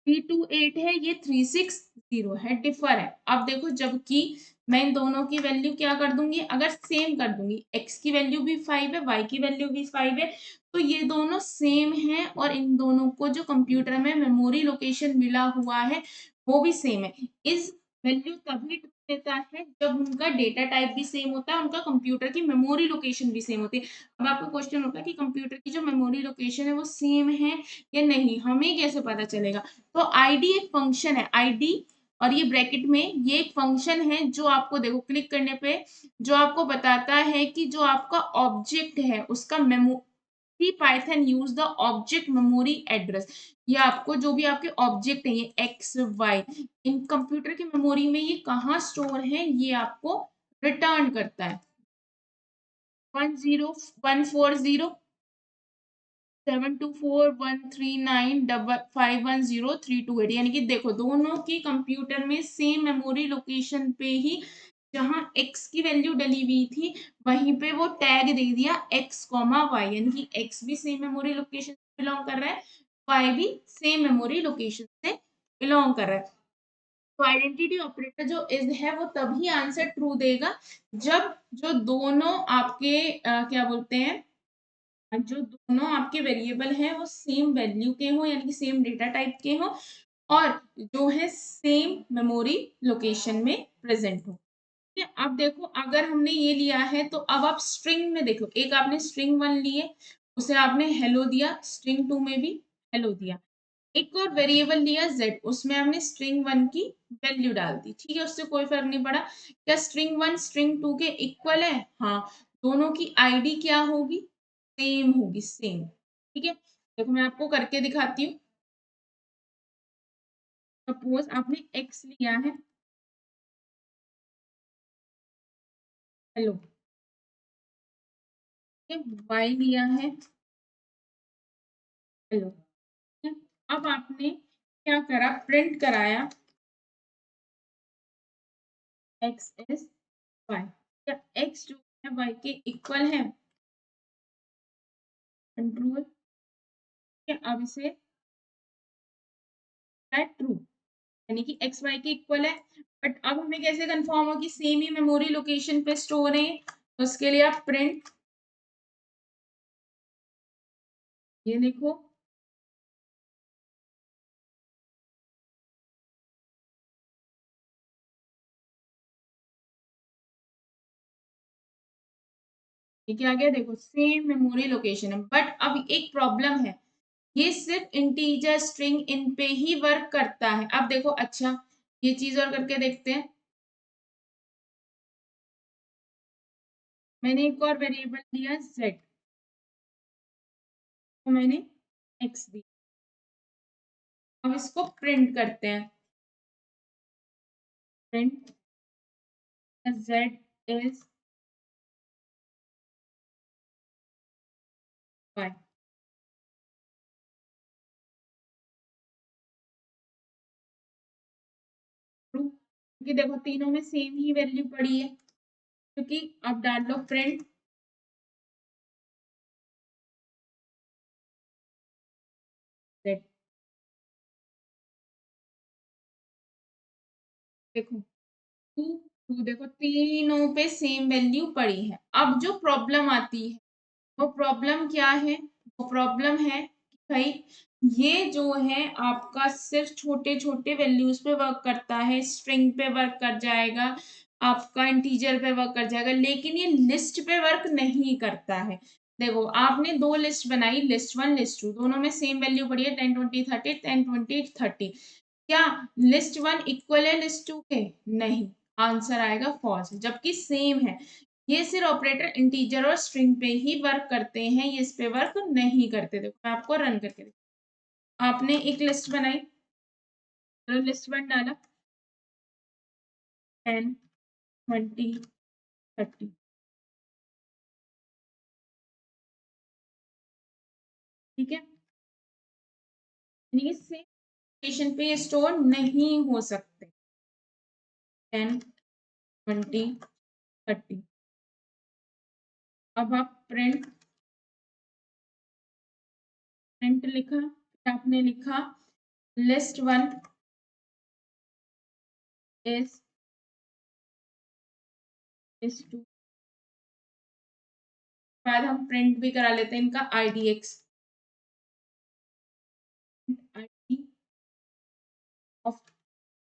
328 है, ये 360 है, डिफर है। अब देखो जबकि मैं इन दोनों की वैल्यू क्या कर दूंगी, अगर सेम कर दूंगी, x की वैल्यू भी 5 है, y की वैल्यू भी 5 है, तो ये दोनों सेम है और इन दोनों को जो कंप्यूटर में मेमोरी लोकेशन मिला हुआ है वो भी सेम है। इस वैल्यू तभी ट्रू देता है जब उनका डेटा टाइप भी सेम होता है, उनका कंप्यूटर की मेमोरी लोकेशन भी सेम होती है। अब आपको क्वेश्चन होता है कि कंप्यूटर की जो मेमोरी लोकेशन है वो सेम है या नहीं, हमें कैसे पता चलेगा? तो आईडी एक फंक्शन है, आईडी और ये ब्रैकेट में ये एक फंक्शन है जो आपको देखो क्लिक करने पे जो आपको बताता है कि जो आपका ऑब्जेक्ट है उसका memory Python use the object memory address. ये आपको जो भी आपके ऑब्जेक्ट है ये एक्स वाई इन कंप्यूटर की मेमोरी में ये कहाँ स्टोर है ये आपको रिटर्न करता है। 10140 72413951032 यानी कि देखो दोनों की कंप्यूटर में सेम मेमोरी लोकेशन पे ही जहां x की वैल्यू डली हुई थी वहीं पे वो टैग दे दिया x कॉमा y, यानी कि x भी सेम मेमोरी लोकेशन से बिलोंग कर रहा है, y भी सेम मेमोरी लोकेशन से बिलोंग कर रहा है। तो आइडेंटिटी ऑपरेटर जो इज है वो तभी आंसर ट्रू देगा जब जो दोनों आपके क्या बोलते हैं, जो दोनों आपके वेरिएबल हैं वो सेम वैल्यू के हो यानी कि सेम डेटा टाइप के हो और जो है सेम मेमोरी लोकेशन में प्रेजेंट हो। ठीक है, अब देखो अगर हमने ये लिया है तो अब आप स्ट्रिंग में देखो, एक आपने स्ट्रिंग वन लिए उसे आपने हेलो दिया, स्ट्रिंग टू में भी हेलो दिया, एक और वेरिएबल लिया z उसमें हमने स्ट्रिंग वन की वैल्यू डाल दी, ठीक है, उससे कोई फर्क नहीं पड़ा। क्या स्ट्रिंग वन स्ट्रिंग टू के इक्वल है? हाँ, दोनों की आईडी क्या होगी, सेम होगी, सेम। ठीक है, देखो मैं आपको करके दिखाती हूँ। सपोज आपने x लिया है, हेलो, ठीक है, y लिया है, हेलो, ठीक है। अब आपने क्या करा, प्रिंट कराया x इज y, क्या x जो है y के इक्वल है, कंट्रोल, ठीक है, अब इसे ट्रू यानी कि एक्स वाई के इक्वल है। बट अब हमें कैसे कंफर्म हो कि सेम ही मेमोरी लोकेशन पे स्टोर है, तो उसके लिए आप प्रिंट, ये देखो, ये क्या आ गया, देखो सेम मेमोरी लोकेशन है। बट अब एक प्रॉब्लम है, ये सिर्फ इंटीजर स्ट्रिंग इन पे ही वर्क करता है। अब देखो, अच्छा ये चीज और करके देखते हैं, मैंने एक और वेरिएबल दिया z, तो मैंने x दिया, अब इसको प्रिंट करते हैं, print z is y, true, क्योंकि देखो तीनों में सेम ही वैल्यू पड़ी है, क्योंकि अब डाल लो प्रिंट z, देखो टू टू, देखो तीनों पे सेम वैल्यू पड़ी है। अब जो प्रॉब्लम आती है वो प्रॉब्लम क्या है, वो प्रॉब्लम है कि भाई ये जो है आपका सिर्फ छोटे छोटे वैल्यूज पे वर्क करता है, स्ट्रिंग पे वर्क कर जाएगा, आपका इंटीजर पे वर्क कर जाएगा, लेकिन ये लिस्ट पे वर्क नहीं करता है। देखो आपने दो लिस्ट बनाई, लिस्ट वन लिस्ट टू, दोनों में सेम वैल्यू पड़ी है 10 20 30, 10 20 30, क्या लिस्ट वन इक्वल है लिस्ट टू के? नहीं, आंसर आएगा फॉल्स, जबकि सेम है। ये सिर्फ ऑपरेटर इंटीजर और स्ट्रिंग पे ही वर्क करते हैं, ये इस पे वर्क नहीं करते। देखो मैं आपको रन करके देखो, आपने एक लिस्ट बनाई, लिस्ट वन डाला 10 20 30, ठीक है, यानी कि सेम लोकेशन पे स्टोर नहीं हो सकते। 10 20 30, अब आप प्रिंट, प्रिंट लिखा, फिर आपने लिखा list one is list two, बाद हम प्रिंट भी करा लेते हैं इनका IDX, ID of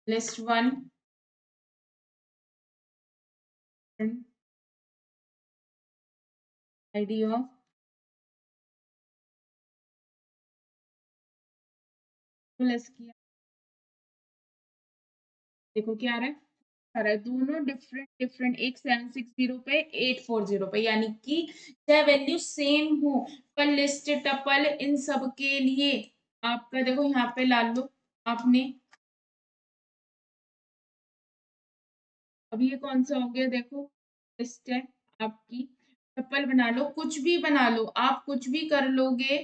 list one, ID of list किया, देखो क्या आ रहा है, दोनों डिफरेंट डिफरेंट, एक 760 पे 840 पे, यानी कि चाहे वैल्यू सेम हो पर लिस्ट टपल इन सब के लिए आपका देखो यहाँ पे ला लो आपने, अब ये कौन सा हो गया, देखो लिस्ट है आपकी, टपल बना लो, कुछ भी बना लो आप, कुछ भी कर लोगे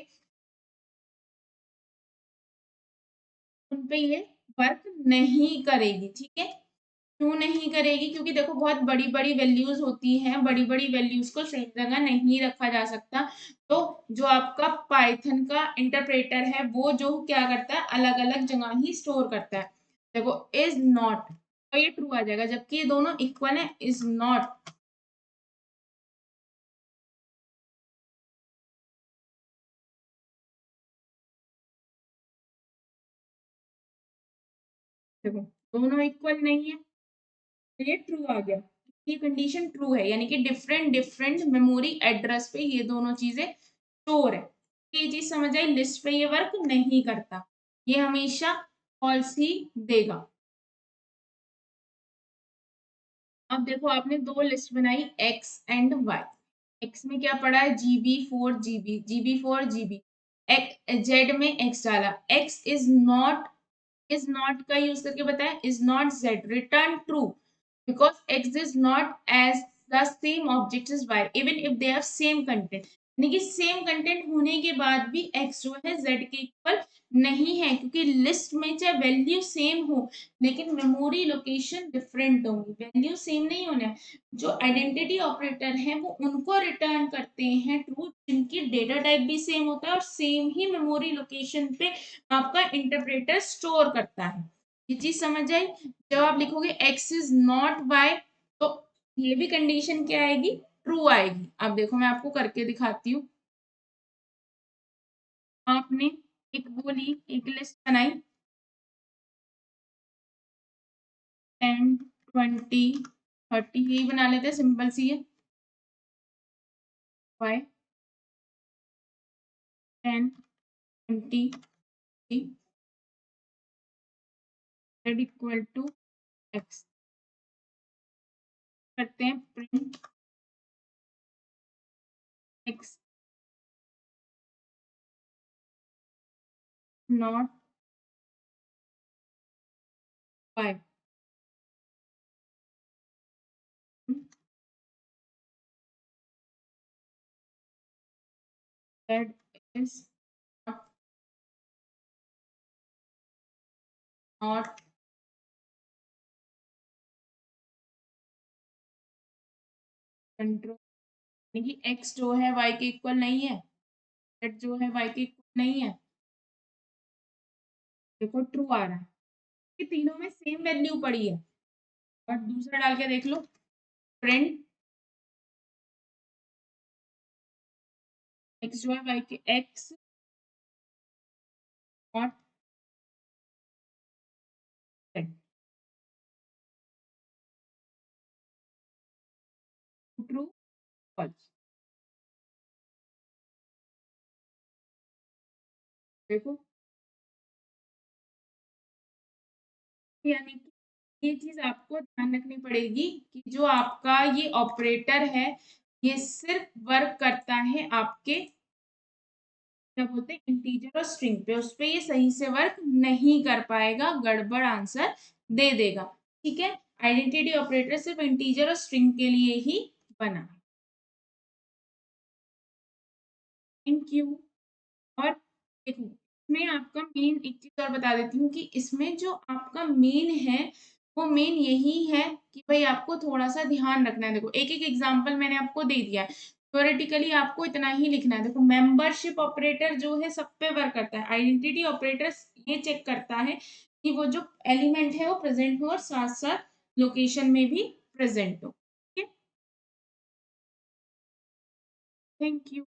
उन पे ये वर्क नहीं करेगी, ठीक है। क्यों नहीं करेगी, क्योंकि देखो बहुत बड़ी बड़ी वैल्यूज होती हैं, बड़ी बड़ी वैल्यूज को सेम जगह नहीं रखा जा सकता, तो जो आपका पाइथन का इंटरप्रेटर है वो जो क्या करता है, अलग अलग जगह ही स्टोर करता है, देखो इज नॉट, तो ये ट्रू आ जाएगा, जबकि ये दोनों इक्वल है, इज नॉट, देखो दोनों इक्वल नहीं है, तो ये ट्रू आ गया, ये कंडीशन ट्रू है, यानी कि डिफरेंट डिफरेंट मेमोरी एड्रेस पे ये दोनों चीजें स्टोर है, ये चीज समझ आई, लिस्ट पे ये वर्क नहीं करता, ये हमेशा फॉल्स ही देगा। अब देखो आपने दो लिस्ट बनाई एक्स एंड वाई, एक्स में क्या पड़ा है, GB4 GB जेड में एक्स डाला, एक्स इज नॉट का यूज करके बताया, is not Z, return true because x is not as the same object as y even if they have same content, यानी कि सेम कंटेंट होने के बाद भी x जो है z के इक्वल नहीं है, क्योंकि लिस्ट में चाहे वैल्यू सेम हो लेकिन मेमोरी लोकेशन डिफरेंट होंगी, वैल्यू सेम नहीं होना, जो आइडेंटिटी ऑपरेटर है वो उनको रिटर्न करते हैं ट्रू जिनकी डेटा टाइप भी सेम होता है और सेम ही मेमोरी लोकेशन पे आपका इंटरप्रेटर स्टोर करता है, ये चीज समझ आई। जब आप लिखोगे x इज नॉट y, तो ये भी कंडीशन क्या आएगी, ट्रू आएगी। अब देखो मैं आपको करके दिखाती हूँ, आपने एक बोली एक लिस्ट बनाई 10 20 30, यही बना लेते हैं, सिंपल सी है, y 10 20 z equal to x, करते हैं print x not y, z is not control, यानी कि x जो है y के इक्वल नहीं है, z जो है y के इक्वल नहीं है, देखो ट्रू आ रहा है कि तीनों में सेम वैल्यू पड़ी है, और दूसरा डाल के देख लो, प्रिंट x जो है y के x not z, true false, देखो, यानी कि ये चीज आपको ध्यान रखनी पड़ेगी कि जो आपका ये ऑपरेटर है ये सिर्फ वर्क करता है आपके क्या बोलते हैं इंटीजर और स्ट्रिंग पे, उस पे ये सही से वर्क नहीं कर पाएगा, गड़बड़ आंसर दे देगा, ठीक है। आइडेंटिटी ऑपरेटर सिर्फ इंटीजर और स्ट्रिंग के लिए ही बना है। Thank you. और देखो इसमें आपका मेन एक चीज और बता देती हूँ कि इसमें जो आपका मेन है वो मेन यही है कि भाई आपको थोड़ा सा ध्यान रखना है, देखो एक एक एग्जांपल मैंने आपको दे दिया है, थ्योरेटिकली आपको इतना ही लिखना है, देखो मेंबरशिप ऑपरेटर जो है सब पे वर्क करता है, आइडेंटिटी ऑपरेटर ये चेक करता है कि वो जो एलिमेंट है वो प्रेजेंट हो और साथ साथ लोकेशन में भी प्रेजेंट हो। ठीक है, थैंक यू।